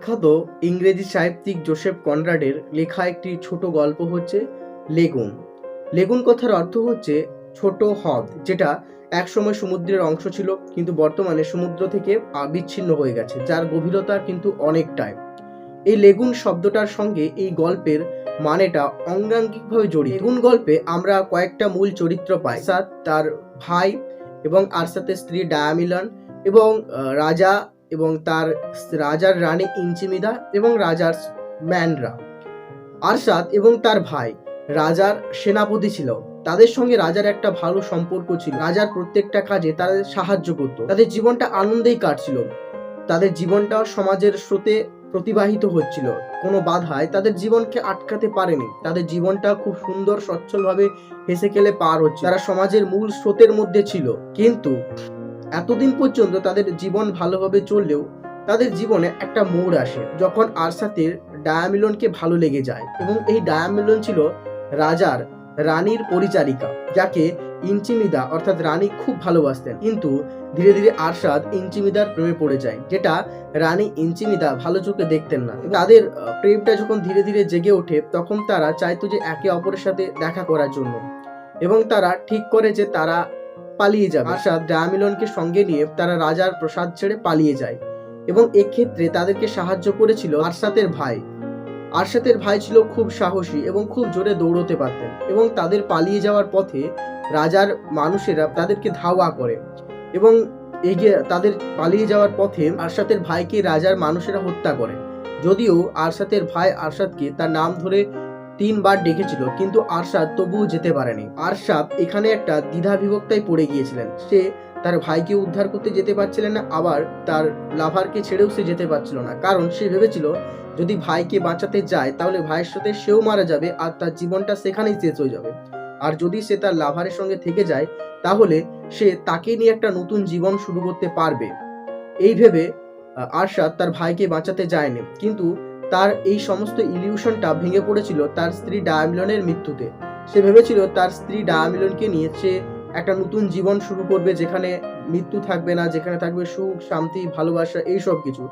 বিখ্যাত ইংরেজি সাহিত্যিক জোসেফ কনরাডের লেখা একটি ছোট গল্প হচ্ছে লেগুন। লেগুন কথার অর্থ হচ্ছে ছোট হ্রদ, যেটা একসময় সমুদ্রের অংশ ছিল কিন্তু বর্তমানে সমুদ্র থেকে বিচ্ছিন্ন হয়ে গেছে, যার গভীরতা কিন্তু অনেকটাই। এই লেগুন শব্দটার সঙ্গে এই গল্পের মানেটা অঙ্গাঙ্গিকভাবে জড়িত। লেগুন গল্পে আমরা কয়েকটা মূল চরিত্র পাই: আরসাত, তার ভাই এবং আরসাতের স্ত্রী ডায়ামিলন, এবং রাজা এবং তার রাজার রানী ইনচিমিদা এবং রাজার ম্যানরা। আরসাত এবং তার ভাই রাজার সেনাপতি ছিল। তাদের সঙ্গে রাজার একটা ভালো সম্পর্ক ছিল। রাজার প্রত্যেকটা কাজে তাদের সাহায্য করত। তাদের জীবনটা আনন্দেই কাটছিল। তাদের জীবনটা সমাজের স্রোতে প্রতিবাহিত হচ্ছিল। কোনো বাধায় তাদের জীবনকে আটকাতে পারেনি। তাদের জীবনটা খুব সুন্দর সচ্ছলভাবে হেসে খেলে পার হচ্ছে। তারা সমাজের মূল স্রোতের মধ্যে ছিল। কিন্তু এতদিন পর্যন্ত তাদের জীবন ভালোভাবে চললেও তাদের জীবনে একটা মোড় আসে যখন আরসাতের ডায়ামিলনকে ভালো লেগে যায়। এবং এই ডায়ামিলন ছিল রাজার রানীর পরিচারিকা, যাকে ইনচিমিদা অর্থাৎ রানী খুব ভালোবাসতেন। কিন্তু ধীরে ধীরে আরসাত ইনচিমিদার প্রেমে পড়ে যায়, যেটা রানী ইনচিমিদা ভালো চোখে দেখতেন না। তাদের প্রেমটা যখন ধীরে ধীরে জেগে ওঠে, তখন তারা চাইতো যে একে অপরের সাথে দেখা করার জন্য, এবং তারা ঠিক করে যে তারা পালিয়ে যাবে। আরসাত ডায়ামিলনকে সঙ্গে নিয়ে তারা রাজার প্রাসাদ ছেড়ে পালিয়ে যায়, এবং এক্ষেত্রে তাদেরকে সাহায্য করেছিল আরসাতের ভাই। আরসাতের ভাই ছিল খুব সাহসী এবং খুব জোরে দৌড়তে পারতেন, এবং তাদের পালিয়ে যাওয়ার পথে রাজার মানুষেরা তাদেরকে ধাওয়া করে, এবং এগিয়ে তাদের পালিয়ে যাওয়ার পথে আরসাতের ভাইকে রাজার মানুষেরা হত্যা করে। যদিও আরসাতের ভাই আরসাতকে তার নাম ধরে 3 বার ডেকেছিল, কিন্তু আরসাত তবুও যেতে পারেনি। আরসাত এখানে একটা দ্বিধা বিভক্তায় পড়ে গিয়েছিলেন। সে তার ভাইকে উদ্ধার করতে যেতে পারছিলেন না, আবার তার লাভারকে ছেড়েও সে যেতে পারছিল না, কারণ সে ভেবেছিল যদি ভাইকে বাঁচাতে যায় তাহলে ভাইয়ের সাথে সেও মারা যাবে আর তার জীবনটা সেখানেই শেষ হয়ে যাবে। আর যদি সে তার লাভারের সঙ্গে থেকে যায় তাহলে সে তাকে নিয়ে একটা নতুন জীবন শুরু করতে পারবে। এই ভেবে আরসাত তার ভাইকে বাঁচাতে যায়নি, কিন্তু তার এই সমস্ত ইলিউশনটা ভেঙে পড়েছিল তার স্ত্রী ডায়ামিলনের মৃত্যুতে। সে ভেবেছিল তার স্ত্রী ডায়ামিলনকে নিয়ে সে একটা নতুন জীবন শুরু করবে, যেখানে মৃত্যু থাকবে না, যেখানে থাকবে সুখ, শান্তি, ভালোবাসা, এইসব কিছু।